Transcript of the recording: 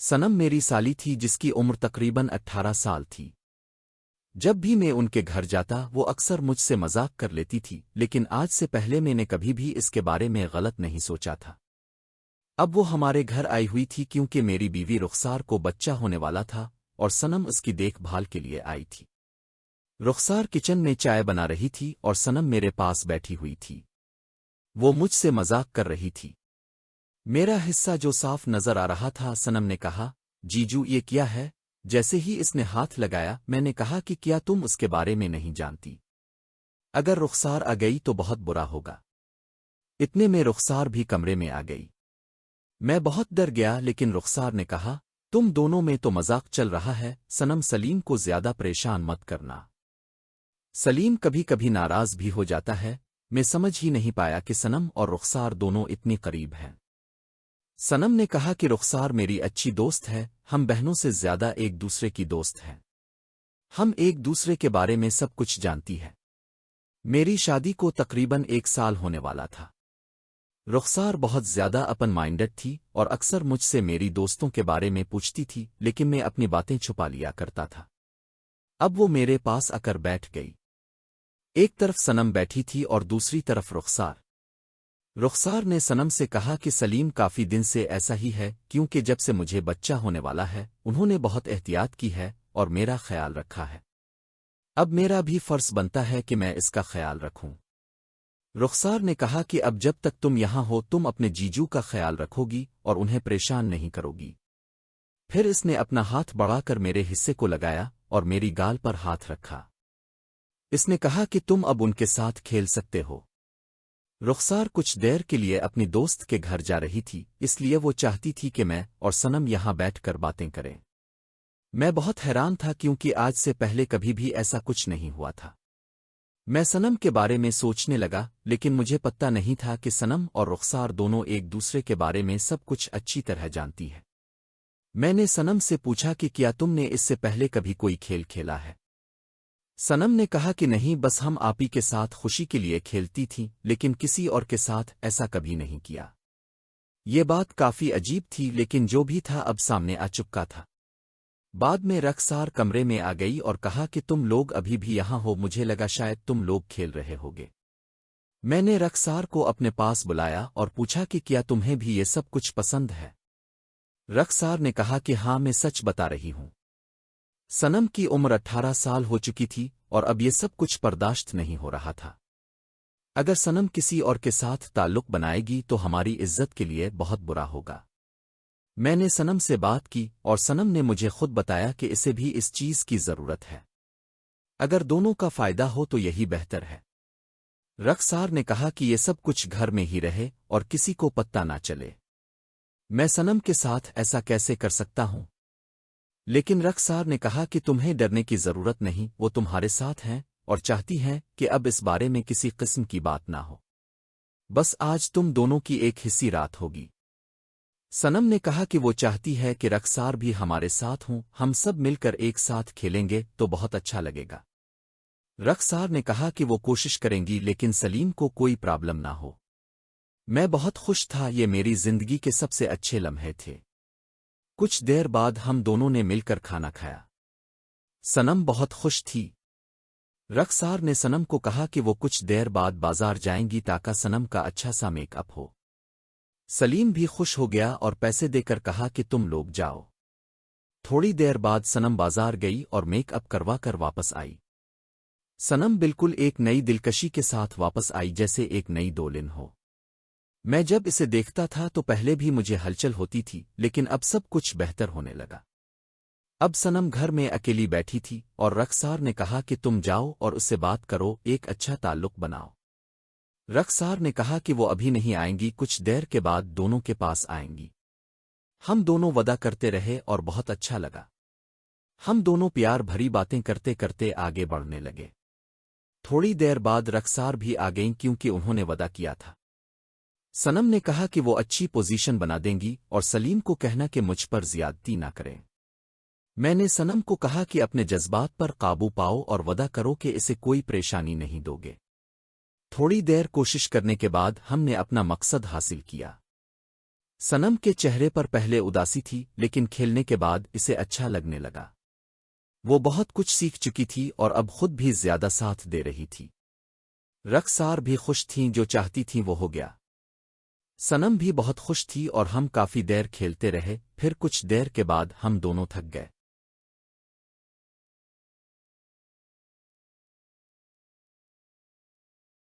सनम मेरी साली थी जिसकी उम्र तकरीबन 18 साल थी। जब भी मैं उनके घर जाता वो अक्सर मुझसे मजाक कर लेती थी, लेकिन आज से पहले मैंने कभी भी इसके बारे में गलत नहीं सोचा था। अब वो हमारे घर आई हुई थी क्योंकि मेरी बीवी रुखसार को बच्चा होने वाला था और सनम उसकी देखभाल के लिए आई थी। रुखसार किचन में चाय बना रही थी और सनम मेरे पास बैठी हुई थी। वो मुझसे मजाक कर रही थी। मेरा हिस्सा जो साफ नजर आ रहा था। सनम ने कहा, जीजू ये क्या है? जैसे ही इसने हाथ लगाया मैंने कहा कि क्या तुम उसके बारे में नहीं जानती? अगर रुखसार आ गई तो बहुत बुरा होगा। इतने में रुखसार भी कमरे में आ गई। मैं बहुत डर गया, लेकिन रुखसार ने कहा, तुम दोनों में तो मजाक चल रहा है। सनम, सलीम को ज्यादा परेशान मत करना। सलीम कभी कभी नाराज भी हो जाता है। मैं समझ ही नहीं पाया कि सनम और रुखसार दोनों इतनी करीब हैं। सनम ने कहा कि रुखसार मेरी अच्छी दोस्त है, हम बहनों से ज्यादा एक दूसरे की दोस्त हैं। हम एक दूसरे के बारे में सब कुछ जानती है। मेरी शादी को तकरीबन 1 साल होने वाला था। रुखसार बहुत ज्यादा अपन माइंडेड थी और अक्सर मुझसे मेरी दोस्तों के बारे में पूछती थी, लेकिन मैं अपनी बातें छुपा लिया करता था। अब वो मेरे पास आकर बैठ गई। एक तरफ सनम बैठी थी और दूसरी तरफ रुखसार। रुखसार ने सनम से कहा कि सलीम काफी दिन से ऐसा ही है, क्योंकि जब से मुझे बच्चा होने वाला है उन्होंने बहुत एहतियात की है और मेरा ख्याल रखा है। अब मेरा भी फर्ज बनता है कि मैं इसका ख्याल रखूं। रुखसार ने कहा कि अब जब तक तुम यहां हो तुम अपने जीजू का ख्याल रखोगी और उन्हें परेशान नहीं करोगी। फिर इसने अपना हाथ बढ़ाकर मेरे हिस्से को लगाया और मेरी गाल पर हाथ रखा। इसने कहा कि तुम अब उनके साथ खेल सकते हो। रुखसार कुछ देर के लिए अपनी दोस्त के घर जा रही थी, इसलिए वो चाहती थी कि मैं और सनम यहां बैठकर बातें करें। मैं बहुत हैरान था क्योंकि आज से पहले कभी भी ऐसा कुछ नहीं हुआ था। मैं सनम के बारे में सोचने लगा, लेकिन मुझे पता नहीं था कि सनम और रुखसार दोनों एक दूसरे के बारे में सब कुछ अच्छी तरह जानती है। मैंने सनम से पूछा कि क्या तुमने इससे पहले कभी कोई खेल खेला है? सनम ने कहा कि नहीं, बस हम आप ही के साथ खुशी के लिए खेलती थी, लेकिन किसी और के साथ ऐसा कभी नहीं किया। ये बात काफी अजीब थी, लेकिन जो भी था अब सामने आ चुका था। बाद में रुखसार कमरे में आ गई और कहा कि तुम लोग अभी भी यहां हो, मुझे लगा शायद तुम लोग खेल रहे होगे। मैंने रुखसार को अपने पास बुलाया और पूछा कि क्या तुम्हें भी ये सब कुछ पसंद है? रुखसार ने कहा कि हाँ, मैं सच बता रही हूं। सनम की उम्र 18 साल हो चुकी थी और अब ये सब कुछ बर्दाश्त नहीं हो रहा था। अगर सनम किसी और के साथ ताल्लुक बनाएगी तो हमारी इज्जत के लिए बहुत बुरा होगा। मैंने सनम से बात की और सनम ने मुझे खुद बताया कि इसे भी इस चीज की जरूरत है। अगर दोनों का फायदा हो तो यही बेहतर है। रुखसार ने कहा कि ये सब कुछ घर में ही रहे और किसी को पता ना चले। मैं सनम के साथ ऐसा कैसे कर सकता हूं? लेकिन रुखसार ने कहा कि तुम्हें डरने की जरूरत नहीं, वो तुम्हारे साथ हैं और चाहती हैं कि अब इस बारे में किसी किस्म की बात ना हो। बस आज तुम दोनों की एक हिस्सी रात होगी। सनम ने कहा कि वो चाहती है कि रुखसार भी हमारे साथ हों, हम सब मिलकर एक साथ खेलेंगे तो बहुत अच्छा लगेगा। रुखसार ने कहा कि वो कोशिश करेंगी, लेकिन सलीम को कोई प्रॉब्लम ना हो। मैं बहुत खुश था, ये मेरी जिंदगी के सबसे अच्छे लम्हे थे। कुछ देर बाद हम दोनों ने मिलकर खाना खाया। सनम बहुत खुश थी। रुखसार ने सनम को कहा कि वो कुछ देर बाद बाजार जाएंगी ताकि सनम का अच्छा सा मेकअप हो। सलीम भी खुश हो गया और पैसे देकर कहा कि तुम लोग जाओ। थोड़ी देर बाद सनम बाजार गई और मेकअप करवा कर वापस आई। सनम बिल्कुल एक नई दिलकशी के साथ वापस आई, जैसे एक नई दुल्हन हो। मैं जब इसे देखता था तो पहले भी मुझे हलचल होती थी, लेकिन अब सब कुछ बेहतर होने लगा। अब सनम घर में अकेली बैठी थी और रुखसार ने कहा कि तुम जाओ और उससे बात करो, एक अच्छा ताल्लुक बनाओ। रुखसार ने कहा कि वो अभी नहीं आएंगी, कुछ देर के बाद दोनों के पास आएंगी। हम दोनों वदा करते रहे और बहुत अच्छा लगा। हम दोनों प्यार भरी बातें करते करते आगे बढ़ने लगे। थोड़ी देर बाद रुखसार भी आ गईं क्योंकि उन्होंने वदा किया था। सनम ने कहा कि वो अच्छी पोजीशन बना देंगी और सलीम को कहना कि मुझ पर ज्यादती ना करें। मैंने सनम को कहा कि अपने जज्बात पर काबू पाओ और वदा करो कि इसे कोई परेशानी नहीं दोगे। थोड़ी देर कोशिश करने के बाद हमने अपना मकसद हासिल किया। सनम के चेहरे पर पहले उदासी थी, लेकिन खेलने के बाद इसे अच्छा लगने लगा। वो बहुत कुछ सीख चुकी थी और अब खुद भी ज्यादा साथ दे रही थी। रक्सार भी खुश थीं, जो चाहती थीं वो हो गया। सनम भी बहुत खुश थी और हम काफी देर खेलते रहे, फिर कुछ देर के बाद हम दोनों थक गए।